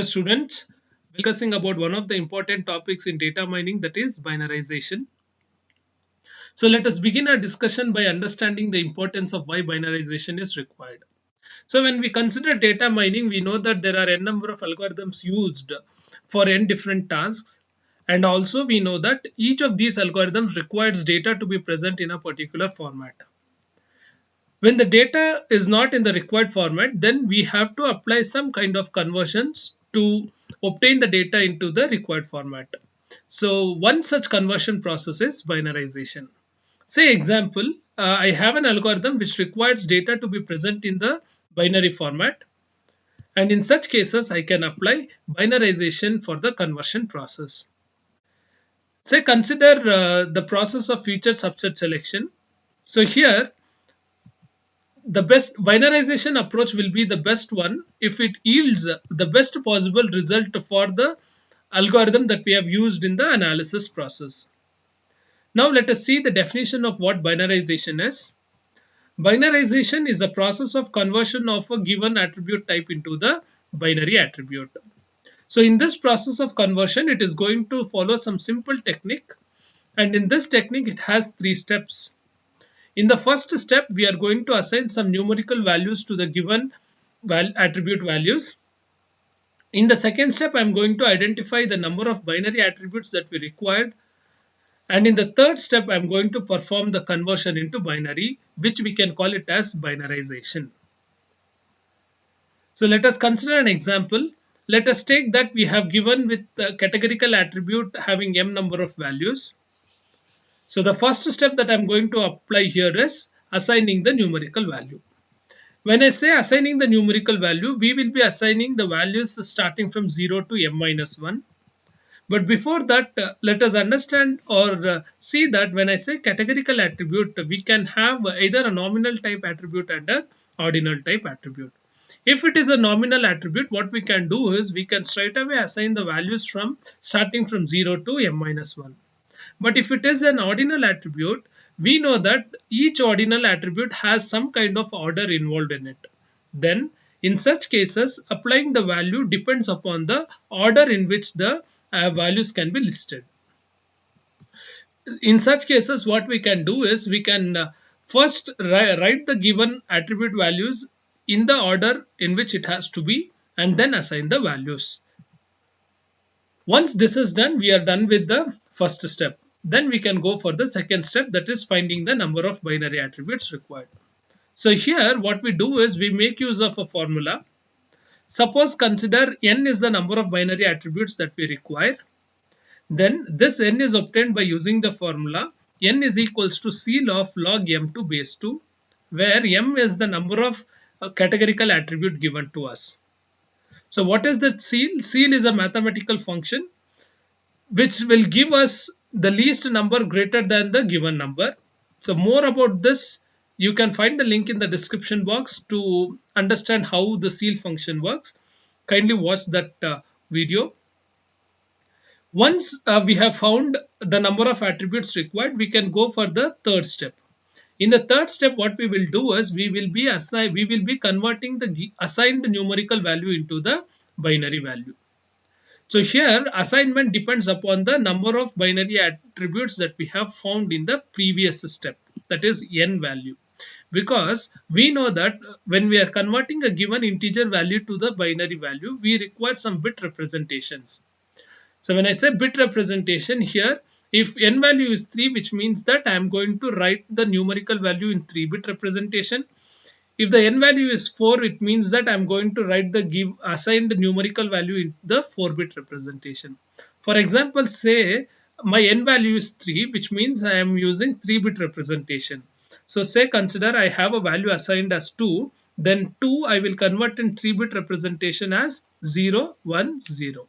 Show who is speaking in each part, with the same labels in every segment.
Speaker 1: Hello students, discussing about one of the important topics in data mining, that is binarization. So let us begin our discussion by understanding the importance of why binarization is required. So when we consider data mining, we know that there are n number of algorithms used for n different tasks, and also we know that each of these algorithms requires data to be present in a particular format. When the data is not in the required format, then we have to apply some kind of conversions to obtain the data into the required format. So one such conversion process is binarization. Say example, I have an algorithm which requires data to be present in the binary format, and in such cases I can apply binarization for the conversion process. Say consider the process of feature subset selection. So here the best binarization approach will be the best one if it yields the best possible result for the algorithm that we have used in the analysis process. Now let us see the definition of what binarization is. Binarization is a process of conversion of a given attribute type into the binary attribute. So in this process of conversion, it is going to follow some simple technique, and in this technique it has three steps. In the first step, we are going to assign some numerical values to the given attribute values. In the second step, I'm going to identify the number of binary attributes that we required. And in the third step, I'm going to perform the conversion into binary, which we can call it as binarization. So let us consider an example. Let us take that we have given with the categorical attribute having m number of values. So the first step that I'm going to apply here is assigning the numerical value. When I say assigning the numerical value, we will be assigning the values starting from 0 to m minus 1. But before that, let us understand or see that when I say categorical attribute, we can have either a nominal type attribute and an ordinal type attribute. If it is a nominal attribute, what we can do is we can straight away assign the values from starting from 0 to m minus 1. But if it is an ordinal attribute, we know that each ordinal attribute has some kind of order involved in it. Then, in such cases, applying the value depends upon the order in which the values can be listed. In such cases, what we can do is we can first write the given attribute values in the order in which it has to be, and then assign the values. Once this is done, we are done with the first step. Then we can go for the second step, that is finding the number of binary attributes required. So here what we do is we make use of a formula. Suppose consider n is the number of binary attributes that we require. Then this n is obtained by using the formula n is equals to ceil of log m to base 2, where m is the number of categorical attribute given to us. So what is the ceil? Ceil is a mathematical function which will give us the least number greater than the given number. So more about this, you can find the link in the description box to understand how the ceil function works. Kindly watch that video. Once we have found the number of attributes required, we can go for the third step. In the third step, what we will do is we will be converting the assigned numerical value into the binary value. So here assignment depends upon the number of binary attributes that we have found in the previous step, that is n value. Because we know that when we are converting a given integer value to the binary value, we require some bit representations. So when I say bit representation here, if n value is 3, which means that I am going to write the numerical value in 3-bit representation. If the n value is 4, it means that I'm going to write the assigned numerical value in the 4-bit representation. For example, say my n value is 3, which means I am using 3-bit representation. So say consider I have a value assigned as 2, then 2 I will convert in 3-bit representation as 0, 1, 0.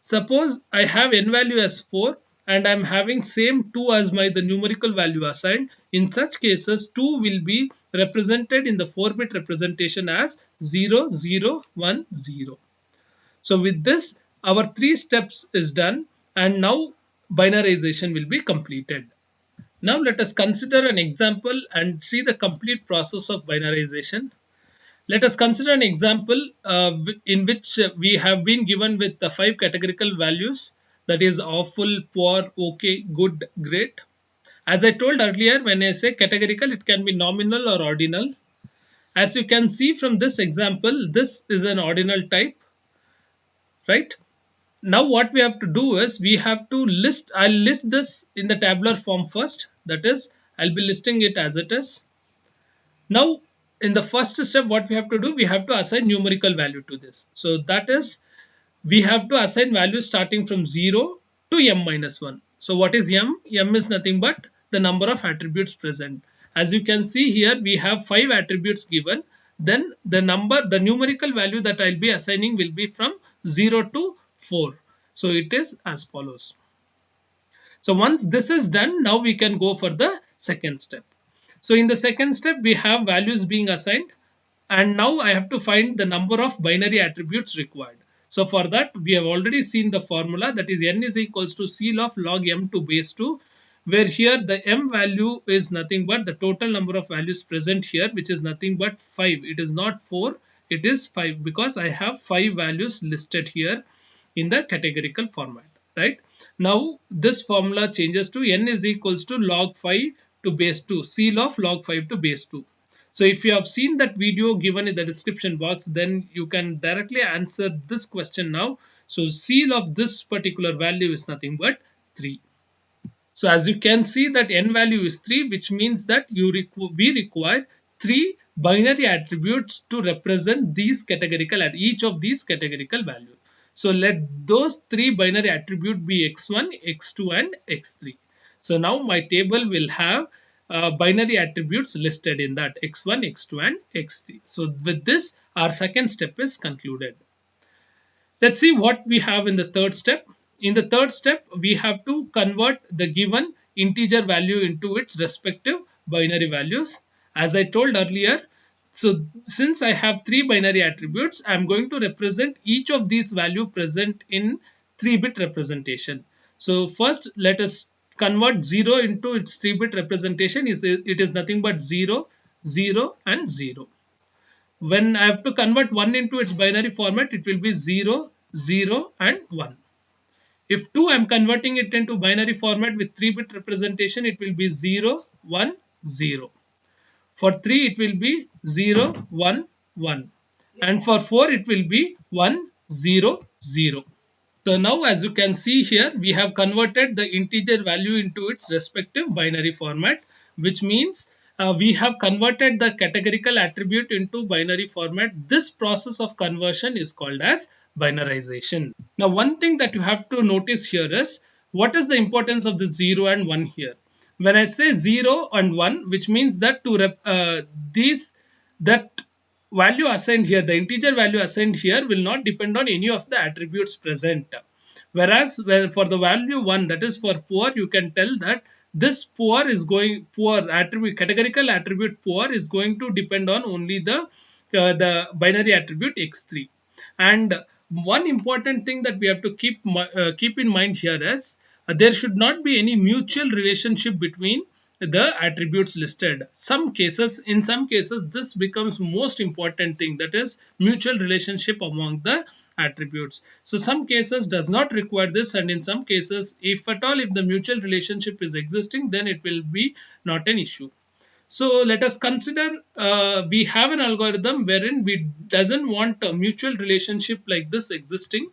Speaker 1: Suppose I have n value as 4 and I am having same 2 as the numerical value assigned. In such cases, 2 will be represented in the 4-bit representation as 0, 0, 1, 0. So with this, our 3 steps is done, and now binarization will be completed. Now let us consider an example and see the complete process of binarization. Let us consider an example in which we have been given with the 5 categorical values, that is awful, poor, okay, good, great. As I told earlier, when I say categorical, it can be nominal or ordinal. As you can see from this example, this is an ordinal type, right? Now what we have to do is we have to list, I'll list this in the tabular form first. That is, I'll be listing it as it is. Now, in the first step, what we have to do, we have to assign numerical value to this. So that is, we have to assign values starting from 0 to m minus 1. So what is m? M is nothing but the number of attributes present. As you can see here, we have 5 attributes given. Then the numerical value that I'll be assigning will be from 0 to 4. So it is as follows. So once this is done, now we can go for the second step. So in the second step, we have values being assigned, and now I have to find the number of binary attributes required. So for that, we have already seen the formula, that is n is equals to CL of log m to base 2, where here the m value is nothing but the total number of values present here, which is nothing but 5. It is not 4, it is 5, because I have 5 values listed here in the categorical format, right? Now this formula changes to n is equals to log 5 to base 2, CL of log 5 to base 2. So if you have seen that video given in the description box, then you can directly answer this question now. So CL of this particular value is nothing but 3. So as you can see that n value is 3, which means that we require 3 binary attributes to represent these categorical at each of these categorical values. So let those 3 binary attributes be x1, x2 and x3. So now my table will have binary attributes listed in that x1, x2 and x3. So with this, our second step is concluded. Let's see what we have in the third step. In the third step, we have to convert the given integer value into its respective binary values. As I told earlier, so since I have 3 binary attributes, I am going to represent each of these value present in 3-bit representation. So first, let us convert 0 into its 3-bit representation. It is nothing but 0, 0 and 0. When I have to convert 1 into its binary format, it will be 0, 0 and 1. If 2, I am converting it into binary format with 3-bit representation, it will be 0, 1, 0. For 3, it will be 0, 1, 1. And for 4, it will be 1, 0, 0. So now as you can see here, we have converted the integer value into its respective binary format, which means we have converted the categorical attribute into binary format. This process of conversion is called as binarization. Now one thing that you have to notice here is, what is the importance of the 0 and 1 here? When I say 0 and 1, which means that that value assigned here, the integer value assigned here will not depend on any of the attributes present. Whereas for the value 1, that is for poor, you can tell that this poor attribute, categorical attribute poor is going to depend on only the binary attribute x3. And one important thing that we have to keep in mind here is there should not be any mutual relationship between the attributes listed. In some cases, this becomes most important thing, that is mutual relationship among the attributes. So some cases does not require this, and in some cases, if at all, if the mutual relationship is existing, then it will be not an issue. So let us consider we have an algorithm wherein we doesn't want a mutual relationship like this existing.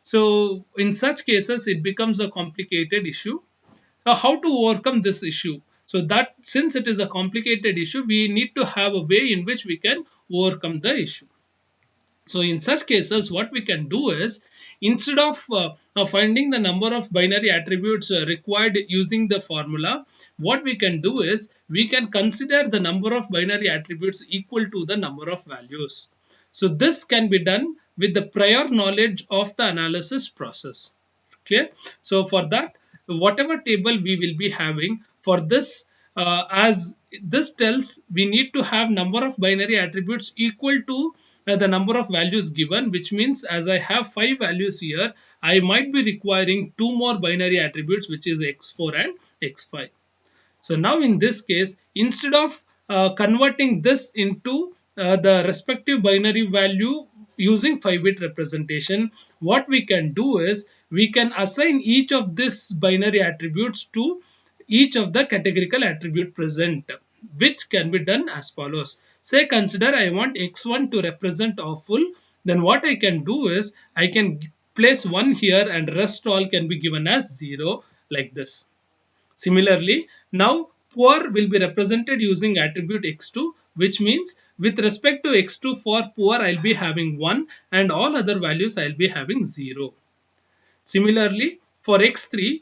Speaker 1: So in such cases, it becomes a complicated issue. Now, how to overcome this issue? So that since it is a complicated issue, we need to have a way in which we can overcome the issue. So in such cases, what we can do is, instead of finding the number of binary attributes required using the formula, what we can do is we can consider the number of binary attributes equal to the number of values. So this can be done with the prior knowledge of the analysis process. Clear? So for that, whatever table we will be having for this, as this tells, we need to have number of binary attributes equal to the number of values given, which means as I have 5 values here, I might be requiring 2 more binary attributes, which is x4 and x5. So now in this case, instead of converting this into the respective binary value using 5-bit representation, what we can do is we can assign each of these binary attributes to each of the categorical attribute present, which can be done as follows. Say consider I want x1 to represent awful, then what I can do is I can place 1 here and rest all can be given as 0 like this. Similarly, now poor will be represented using attribute x2, which means with respect to x2 for poor I'll be having 1 and all other values I'll be having 0. Similarly, for x3,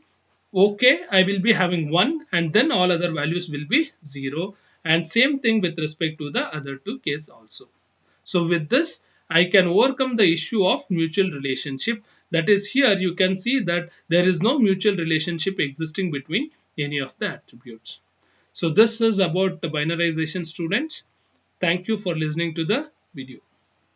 Speaker 1: okay, I will be having 1 and then all other values will be 0, and same thing with respect to the other two case also. So with this, I can overcome the issue of mutual relationship. That is, here you can see that there is no mutual relationship existing between any of the attributes. So this is about the binarization, students. Thank you for listening to the video.